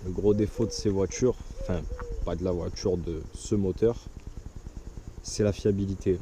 Le gros défaut de ces voitures, enfin pas de la voiture, de ce moteur, c'est la fiabilité.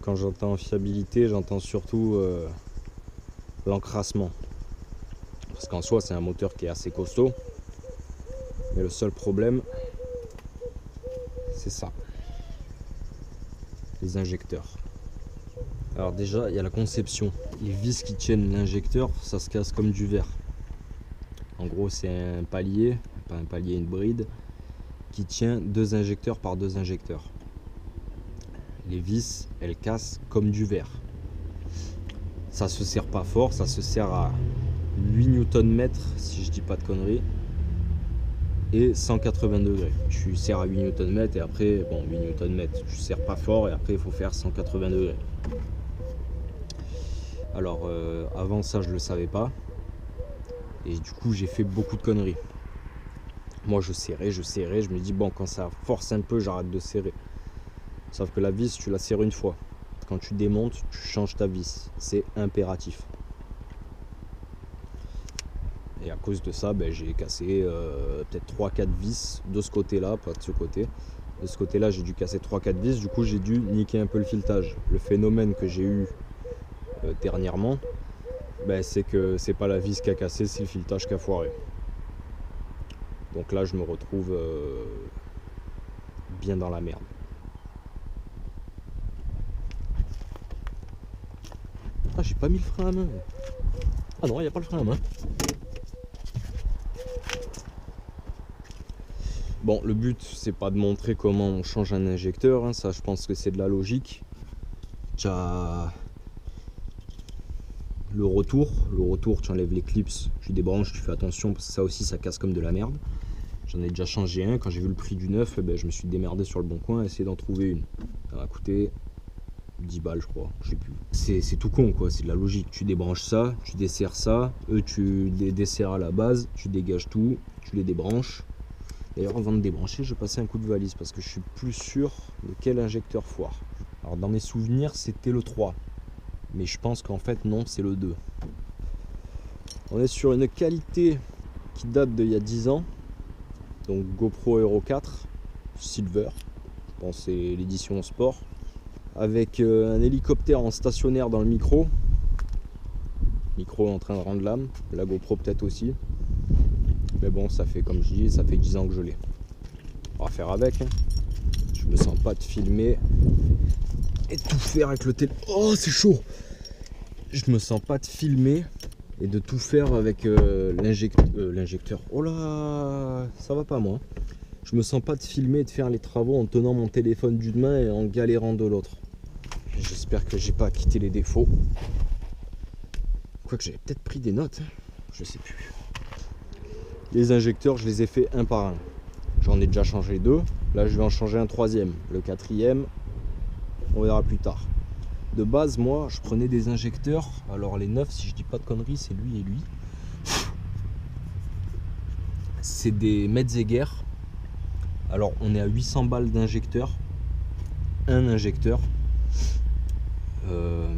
Quand j'entends fiabilité, j'entends surtout l'encrassement. Parce qu'en soi, c'est un moteur qui est assez costaud. Mais le seul problème, c'est ça. Les injecteurs. Alors déjà, il y a la conception. Les vis qui tiennent l'injecteur, ça se casse comme du verre. En gros, c'est un palier, pas un palier, une bride, qui tient 2 injecteurs par 2 injecteurs. Les vis, elles cassent comme du verre. Ça se serre pas fort, ça se serre à 8 Nm, si je dis pas de conneries, et 180 degrés. Tu serres à 8 Nm et après, bon, 8 Nm, tu serres pas fort et après il faut faire 180 degrés. Alors, avant ça, je le savais pas. Et du coup, j'ai fait beaucoup de conneries. Moi, je serrais, je me dis, bon, quand ça force un peu, j'arrête de serrer. Sauf que la vis, tu la serres une fois. Quand tu démontes, tu changes ta vis. C'est impératif. Et à cause de ça, ben, j'ai cassé peut-être 3-4 vis de ce côté-là, pas de ce côté. De ce côté-là, j'ai dû casser 3-4 vis. Du coup, j'ai dû niquer un peu le filetage. Le phénomène que j'ai eu dernièrement, ben, c'est que c'est pas la vis qui a cassé, c'est le filetage qui a foiré. Donc là, je me retrouve bien dans la merde. Ah, j'ai pas mis le frein à main. Ah non, il n'y a pas le frein à main. Bon, le but, c'est pas de montrer comment on change un injecteur. Hein. Ça, je pense que c'est de la logique. T'as le retour. Le retour, tu enlèves les clips, tu débranches, tu fais attention parce que ça aussi, ça casse comme de la merde. J'en ai déjà changé un. Quand j'ai vu le prix du neuf, ben, je me suis démerdé sur le bon coin à essayer d'en trouver une. Ça m'a coûté 10 balles, je crois, je sais plus. C'est tout con, quoi, c'est de la logique. Tu débranches ça, tu desserres ça, eux tu desserres à la base, tu dégages tout, tu les débranches. D'ailleurs, avant de débrancher, je passais un coup de valise parce que je suis plus sûr de quel injecteur foire. Alors, dans mes souvenirs, c'était le 3. Mais je pense qu'en fait, non, c'est le 2. On est sur une qualité qui date d'il y a 10 ans. Donc, GoPro Hero 4, Silver. Je pense que c'est l'édition sport. Avec un hélicoptère en stationnaire dans le micro. Micro en train de rendre l'âme. La GoPro peut-être aussi. Mais bon, ça fait, comme je dis, ça fait 10 ans que je l'ai. On va faire avec. Hein. Je me sens pas de filmer et de tout faire avec le téléphone. Oh, c'est chaud! Je me sens pas de filmer et de tout faire avec l'injecteur. Oh là, ça va pas moi. Je me sens pas de filmer et de faire les travaux en tenant mon téléphone d'une main et en galérant de l'autre. J'espère que j'ai pas quitté les défauts. Quoique j'avais peut-être pris des notes. Hein. Je sais plus. Les injecteurs, je les ai fait un par un. J'en ai déjà changé 2. Là, je vais en changer un 3e. Le 4e, on verra plus tard. De base, moi, je prenais des injecteurs. Alors, les 9, si je dis pas de conneries, c'est lui et lui. C'est des Metzeger. Alors, on est à 800 balles d'injecteur. Un injecteur.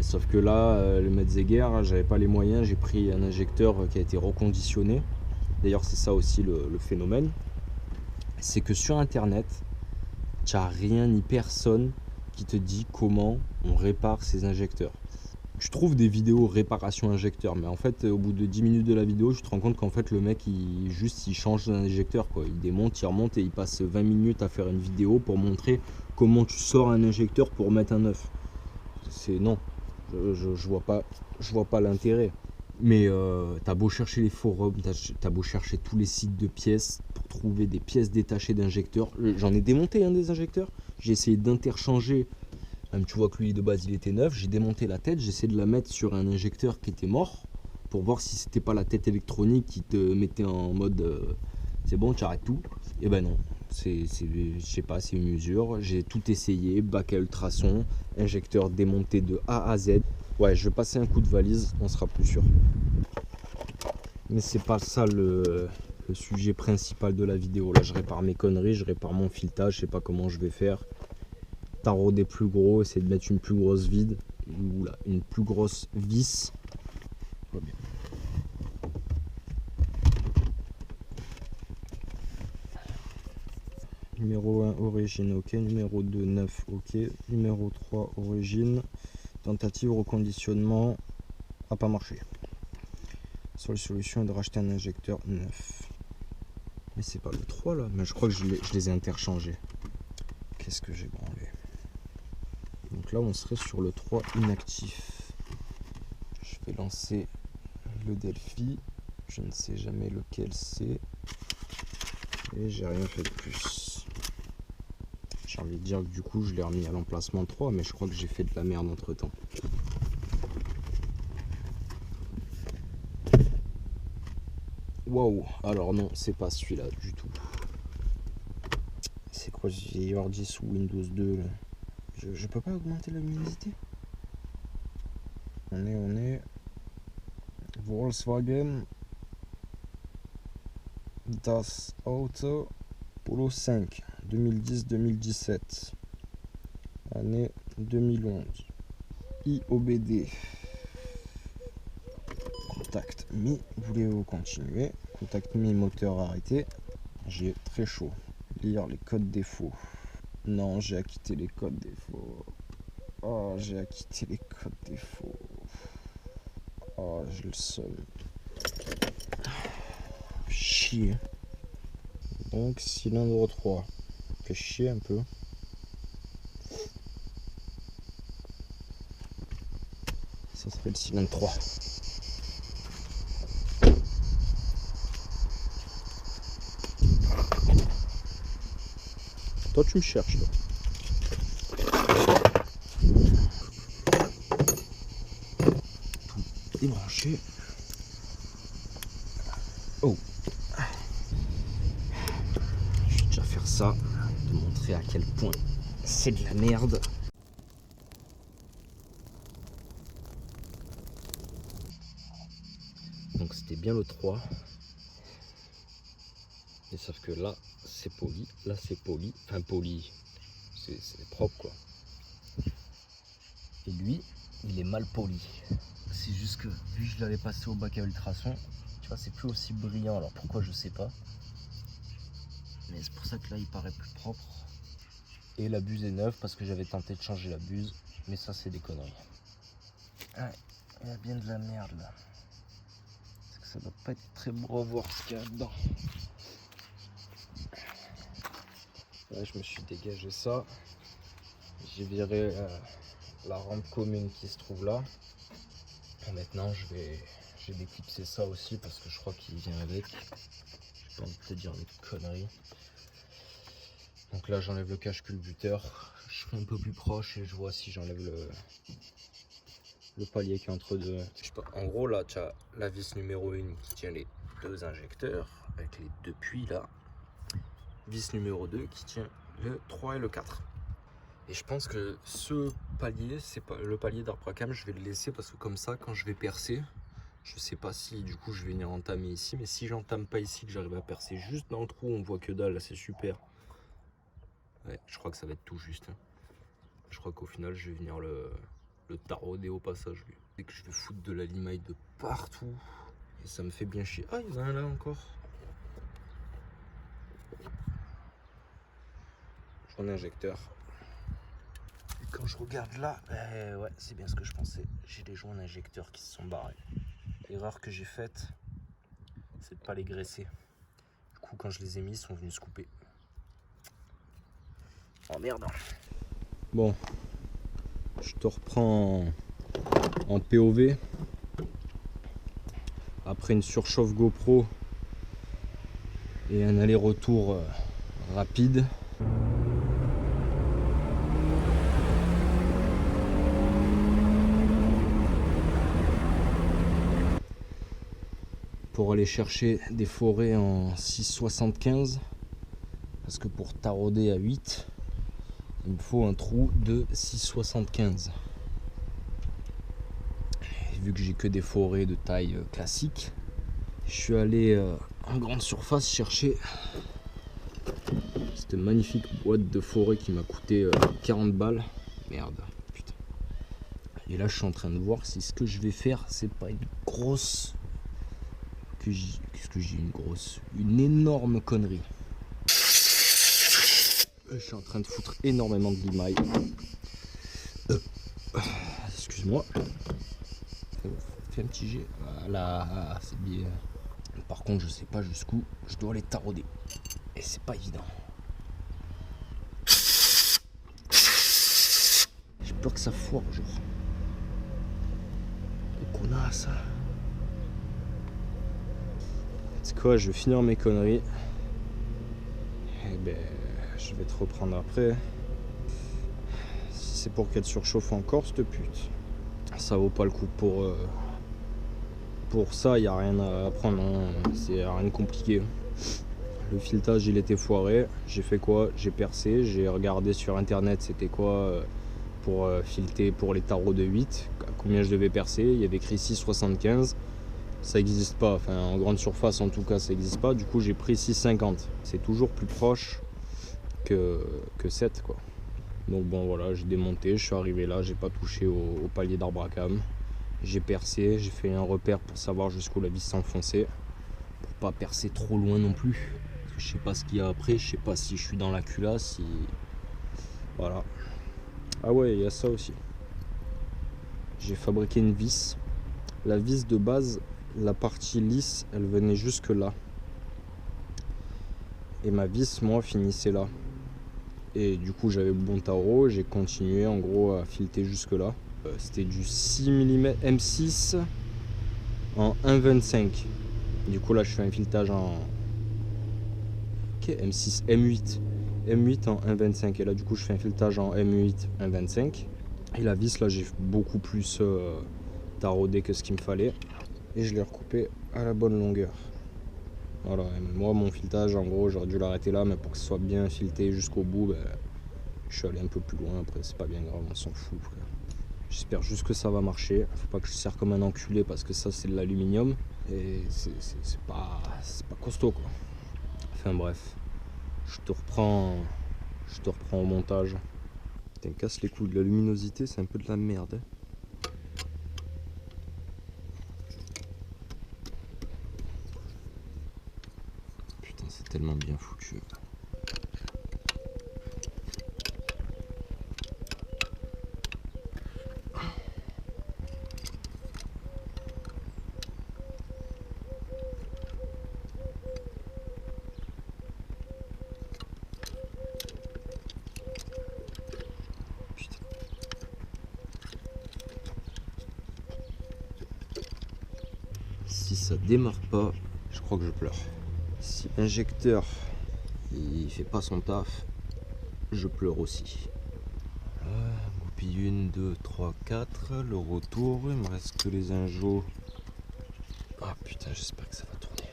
Sauf que là, le Metzeger, j'avais pas les moyens. J'ai pris un injecteur qui a été reconditionné. D'ailleurs, c'est ça aussi le phénomène. C'est que sur internet, tu n'as rien ni personne qui te dit comment on répare ces injecteurs. Tu trouves des vidéos réparation injecteur, mais en fait au bout de 10 minutes de la vidéo, tu te rends compte qu'en fait le mec il change un injecteur, quoi. Il démonte, il remonte et il passe 20 minutes à faire une vidéo pour montrer comment tu sors un injecteur pour mettre un neuf. C'est non, je vois pas l'intérêt. Mais t'as beau chercher les forums, t'as beau chercher tous les sites de pièces pour trouver des pièces détachées d'injecteurs. J'en ai démonté des injecteurs. J'ai essayé d'interchanger. Même tu vois que lui de base il était neuf. J'ai démonté la tête. J'ai essayé de la mettre sur un injecteur qui était mort pour voir si c'était pas la tête électronique qui te mettait en mode c'est bon, tu arrêtes tout. Et ben non, je sais pas, c'est une usure. J'ai tout essayé, bac à ultrasons, injecteur démonté de A à Z. Ouais, je vais passer un coup de valise, on sera plus sûr. Mais c'est pas ça le sujet principal de la vidéo. Là, je répare mes conneries, je répare mon filetage, je sais pas comment je vais faire. Tarauder plus gros, essayer de mettre une plus grosse vide, ou là, une plus grosse vis. Numéro 1, origine, ok. Numéro 2, neuf, ok. Numéro 3, origine. Tentative, reconditionnement. A pas marché. Seule solution est de racheter un injecteur neuf. Mais c'est pas le 3 là. Mais je crois que je les ai interchangés. Qu'est-ce que j'ai branlé? Donc là, on serait sur le 3 inactif. Je vais lancer le Delphi. Je ne sais jamais lequel c'est. Et j'ai rien fait de plus. J'ai envie de dire que du coup, je l'ai remis à l'emplacement 3, mais je crois que j'ai fait de la merde entre temps. Waouh, alors non, c'est pas celui-là du tout. C'est quoi, j'ai ordi sous Windows 2 là. Je peux pas augmenter la luminosité. On est Volkswagen Das Auto Polo 5 2010-2017, année 2011. IOBD. Contact me, voulez-vous continuer? Contact me, moteur arrêté. J'ai très chaud. Lire les codes défauts. Non, j'ai acquitté les codes défauts. Oh, j'ai acquitté les codes défauts. Oh, j'ai le seum. Chier. Donc, cylindre 3. Fait chier un peu. Ça serait le cylindre 3. Toi, tu me cherches là. Tout débranché. Oh. Je vais déjà faire ça. De montrer à quel point c'est de la merde. Donc c'était bien le 3. Et sauf que là c'est poli, là c'est poli. Enfin poli. C'est propre quoi. Et lui, il est mal poli. C'est juste que vu que je l'avais passé au bac à ultrasons, tu vois, c'est plus aussi brillant. Alors pourquoi je sais pas. Mais c'est pour ça que là il paraît plus propre. Et la buse est neuve parce que j'avais tenté de changer la buse. Mais ça c'est des conneries. Ouais, il y a bien de la merde là. Parce que ça doit pas être très beau à voir ce qu'il y a dedans. Là je me suis dégagé ça. J'ai viré la rampe commune qui se trouve là. Et maintenant j'ai déclipsé ça aussi parce que je crois qu'il vient avec. J'ai pas envie de te dire des conneries. Donc là j'enlève le cache culbuteur. Je serai un peu plus proche et je vois si j'enlève le palier qui est entre deux. Je sais pas, en gros là tu as la vis numéro 1 qui tient les deux injecteurs avec les deux puits là. Vis numéro 2 qui tient le 3 et le 4. Et je pense que ce palier, c'est pas le palier d'Arpracam, je vais le laisser parce que comme ça, quand je vais percer, je sais pas si du coup je vais venir entamer ici, mais si j'entame pas ici, que j'arrive à percer juste dans le trou, on voit que dalle, là c'est super. Ouais, je crois que ça va être tout juste. Je crois qu'au final, je vais venir le tarauder au passage lui. Et que je vais foutre de la limaille de partout. Et ça me fait bien chier. Ah, il y en a un là encore. Joint injecteur. Et quand je regarde là, ouais, c'est bien ce que je pensais. J'ai des joints d'injecteurs qui se sont barrés. L'erreur que j'ai faite, c'est de pas les graisser. Du coup, quand je les ai mis, ils sont venus se couper. Oh merde. Bon, je te reprends en POV. Après une surchauffe GoPro et un aller-retour rapide. Pour aller chercher des forêts en 6,75 parce que pour tarauder à 8 il me faut un trou de 6,75. Vu que j'ai que des forêts de taille classique, je suis allé en grande surface chercher cette magnifique boîte de forêt qui m'a coûté 40 balles. Merde, putain. Et là je suis en train de voir si ce que je vais faire c'est pas une grosse... Qu'est-ce que j'ai une grosse... Une énorme connerie. Je suis en train de foutre énormément de limaille. Excuse-moi. Fais un petit jet. Voilà, c'est bien. Par contre, je sais pas jusqu'où je dois les tarauder. Et c'est pas évident. J'ai peur que ça foire, genre. Oh, connasse. C'est quoi, je vais finir mes conneries. Et ben, je vais te reprendre après. Si c'est pour qu'elle surchauffe encore, cette pute, ça vaut pas le coup pour ça, il n'y a rien à apprendre, hein. C'est rien de compliqué. Le filetage, il était foiré. J'ai fait quoi? J'ai percé, j'ai regardé sur internet c'était quoi pour fileter pour les tarots de 8, combien je devais percer. Il y avait écrit 6,75. Ça n'existe pas, enfin en grande surface en tout cas ça n'existe pas. Du coup j'ai pris 6,50. C'est toujours plus proche que 7 quoi. Donc bon voilà, j'ai démonté, je suis arrivé là, j'ai pas touché au palier d'arbre à cam. J'ai percé, j'ai fait un repère pour savoir jusqu'où la vis s'enfonçait. Pour pas percer trop loin non plus. Parce que je sais pas ce qu'il y a après, je sais pas si je suis dans la culasse, si. Voilà. Ah ouais, il y a ça aussi. J'ai fabriqué une vis. La vis de base, la partie lisse, elle venait jusque là. Et ma vis, moi, finissait là. Et du coup, j'avais le bon tarot, j'ai continué en gros à fileter jusque là. C'était du 6 mm M6 en 1,25. Du coup, là, je fais un filetage en. Ok, M6, M8. M8 en 1,25. Et là, du coup, je fais un filetage en M8 1,25. Et la vis, là, j'ai beaucoup plus taraudé que ce qu'il me fallait. Et je l'ai recoupé à la bonne longueur. Voilà, et moi, mon filetage, en gros, j'aurais dû l'arrêter là, mais pour que ce soit bien fileté jusqu'au bout, ben, je suis allé un peu plus loin. Après, c'est pas bien grave, on s'en fout, frère. J'espère juste que ça va marcher. Faut pas que je serre comme un enculé parce que ça, c'est de l'aluminium. Et c'est pas costaud, quoi. Enfin, bref. Je te reprends au montage. Putain, casse les couilles, de la luminosité, c'est un peu de la merde. Hein. Putain, c'est tellement bien foutu. Si ça démarre pas, je crois que je pleure. Si l'injecteur il fait pas son taf, je pleure aussi. Goupille 1, 2, 3, 4. Le retour, il me reste que les injos. Ah putain, j'espère que ça va tourner.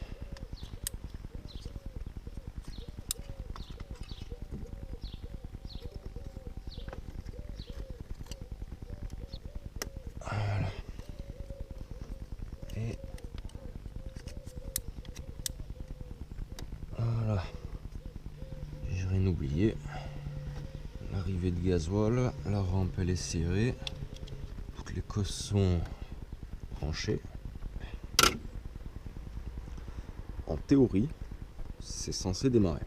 Voilà. Et voilà. J'ai rien oublié. L'arrivée de gasoil, la rampe elle est serrée. Toutes les cosses sont branchées. En théorie, c'est censé démarrer.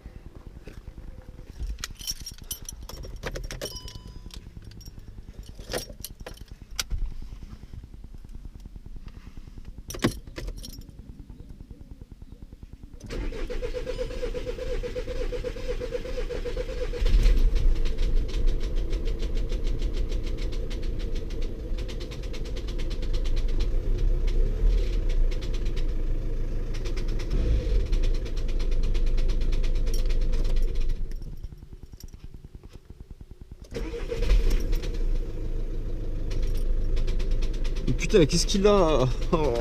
Putain, qu'est-ce qu'il a? Oh.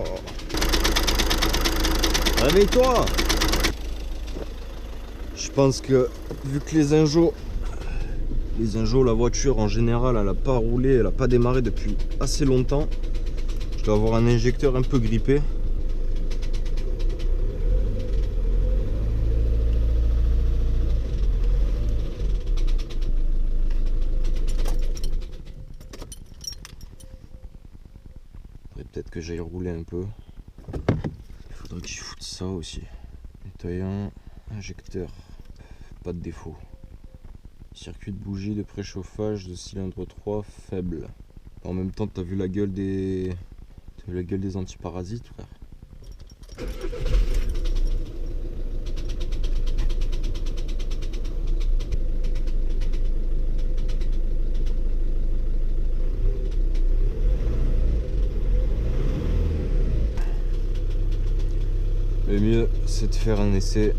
Réveille-toi! Je pense que, vu que les injos, la voiture en général, elle n'a pas roulé, elle n'a pas démarré depuis assez longtemps. Je dois avoir un injecteur un peu grippé. Peut-être que j'aille rouler un peu. Il faudrait que j'y foute ça aussi. Nettoyant, injecteur, pas de défaut. Circuit de bougie de préchauffage de cylindre 3 faible. En même temps, t'as vu la gueule des... T'as vu la gueule des antiparasites, frère. Le mieux, c'est de faire un essai